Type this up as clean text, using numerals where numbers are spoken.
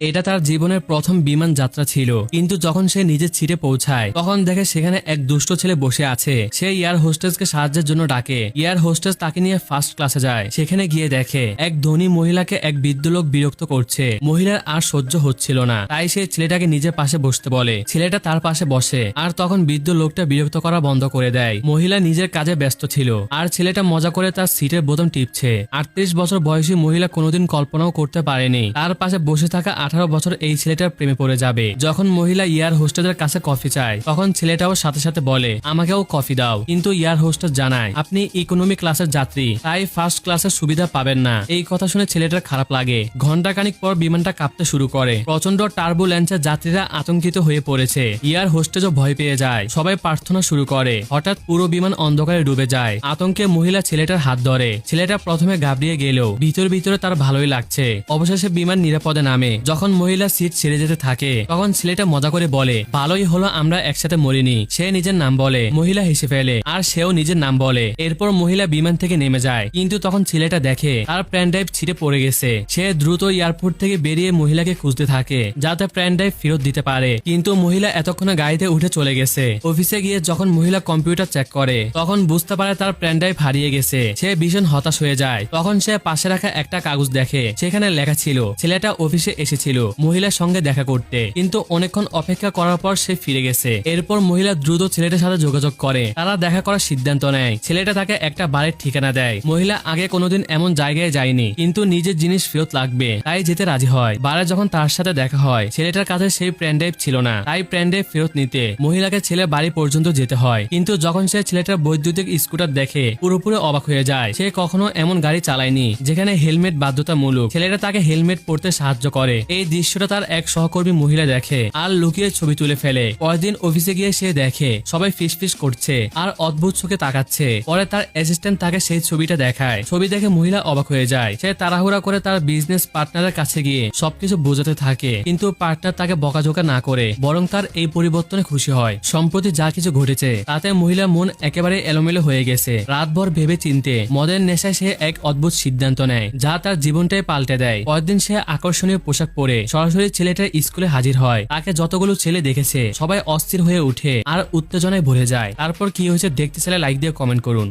এটা তার জীবনের প্রথম বিমান যাত্রা ছিল, কিন্তু যখন সে নিজের সিটে পৌঁছায় তখন দেখে সেখানে এক দুষ্ট ছেলে বসে আছে। সে এয়ার হোস্টেসকে সাহায্যের জন্য ডাকে। এয়ার হোস্টেস তাকে নিয়ে ফার্স্ট ক্লাসে যায়। সেখানে গিয়ে দেখে এক ধনী মহিলাকে এক বৃদ্ধ লোক বিরক্ত করছে। মহিলার আর সহ্য হচ্ছিল না, তাই সে ছেলেটাকে নিজের পাশে বসতে বলে। ছেলেটা তার পাশে বসে, আর তখন বৃদ্ধ লোকটা বিরক্ত করা বন্ধ করে দেয়। মহিলা নিজের কাজে ব্যস্ত ছিল, আর ছেলেটা মজা করে তার সিটের বোতাম টিপছে। 38 বছর বয়সী মহিলা কোনোদিন কল্পনাও করতে পারেনি তার পাশে বসে থাকা 18 বছর এই ছেলেটার প্রেমে পড়ে যাবে। যখন মহিলা এয়ার হোস্টেসের কাছে কফি চায় তখন ছেলেটাও সাথে সাথে বলে, আমাকেও কফি দাও। কিন্তু এয়ার হোস্টেস জানায়, আপনি ইকোনমি ক্লাসের যাত্রী, তাই ফার্স্ট ক্লাসের সুবিধা পাবেন না। এই কথা শুনে ছেলেটার খারাপ লাগে। ঘন্টাখানিক পর বিমানটা কাঁপতে শুরু করে। প্রচন্ড টার্বুলেন্সে যাত্রীরা আতঙ্কিত হয়ে পড়েছে। এয়ার হোস্টেসও ভয় পেয়ে যায়। সবাই প্রার্থনা শুরু করে। হঠাৎ পুরো বিমান অন্ধকারে ডুবে যায়। আতঙ্কে মহিলা ছেলেটার হাত ধরে। ছেলেটা প্রথমে ঘাবড়িয়ে গেলেও ভিতরে তার ভালোই লাগছে। অবশেষে বিমান নিরাপদে নামে। যখন মহিলা সিট ছেড়ে যেতে থাকে তখন ছেলেটা মজা করে বলে, ভালোই হলো আমরা একসাথে মরিনি। সে নিজের নাম বলে। মহিলা হেসে ফেলে, আর সেও নিজের নাম বলে। এরপর মহিলা বিমান থেকে নেমে যায়, কিন্তু তখন ছেলেটা দেখে তার প্যান ড্রাইভ ছিঁড়ে পড়ে গেছে। সে দ্রুত এয়ারপোর্ট থেকে বেরিয়ে মহিলাকে খুঁজতে থাকে যাতে প্যান ড্রাইভ ফেরত দিতে পারে, কিন্তু মহিলা এতক্ষণে গাড়িতে উঠে চলে গেছে। অফিসে গিয়ে যখন মহিলা কম্পিউটার চেক করে তখন বুঝতে পারে তার প্যান ড্রাইভ হারিয়ে গেছে। সে ভীষণ হতাশ হয়ে যায়। তখন সে পাশে রাখা একটা কাগজ দেখে, সেখানে লেখা ছিল ছেলেটা অফিসে এসেছিল মহিলার সঙ্গে দেখা করতে, কিন্তু অনেকক্ষণ অপেক্ষা করার পর সে ফিরে গেছে। এরপর মহিলা দ্রুত ছেলেটার সাথে যোগাযোগ করে। তারা দেখা করার সিদ্ধান্ত নেয়। ছেলেটা তাকে একটা বাড়ির ঠিকানা দেয়। মহিলা আগে কোনোদিন এমন জায়গায় যায়নি, কিন্তু নিজের জিনিস ফেরত লাগবে তাই যেতে রাজি হয়। বারে যখন তার সাথে দেখা হয় ছেলেটার কাছে সেই প্যান ড্রাইভ ছিল না, তাই প্যান ড্রাইভ ফেরত নিতে মহিলাকে ছেলে বাড়ি পর্যন্ত যেতে হয়। কিন্তু যখন সে ছেলেটার বৈদ্যুতিক স্কুটার দেখে পুরোপুরি অবাক হয়ে যায়। সে কখনো এমন গাড়ি চালায়নি যেখানে হেলমেট বাধ্যতামূলক। ছেলেটা তাকে হেলমেট পরতে সাহায্য করে। এই দৃশ্যটা তার এক সহকর্মী মহিলা দেখে আর লুকিয়ে ছবি তুলে ফেলে। পরের দিন অফিসে গিয়ে সে দেখে সবাই ফিসফিস করছে আর অদ্ভুত চোখে তাকাচ্ছে। পরে তার অ্যাসিস্ট্যান্ট তাকে সেই ছবিটা দেখায়। ছবি দেখে মহিলা অবাক হয়ে যায়। সে তাড়াহুড়া করে তার বিজনেস পার্টনারের কাছে গিয়ে সবকিছু বোঝাতে থাকে, কিন্তু পার্টনার তাকে বকাঝোকা না করে বরং তার এই পরিবর্তনে খুশি হয়। সম্প্রতি যা কিছু ঘটেছে তাতে মহিলার মন একেবারে এলোমেলো হয়ে গেছে। রাতভর ভেবে চিনতে মদের নেশায় সে এক অদ্ভুত সিদ্ধান্ত নেয় যা তার জীবনটাই পাল্টে দেয়। পরদিন সে আকর্ষণীয় পোশাক পরে সরাসরি ছেলেটার স্কুলে হাজির হয়। তাকে যতগুলো ছেলে দেখেছে সবাই অস্থির হয়ে উঠে আর উত্তেজনায় ভরে যায়। তারপর কি হয়েছে দেখতে চাইলে লাইক দিয়ে কমেন্ট করুন।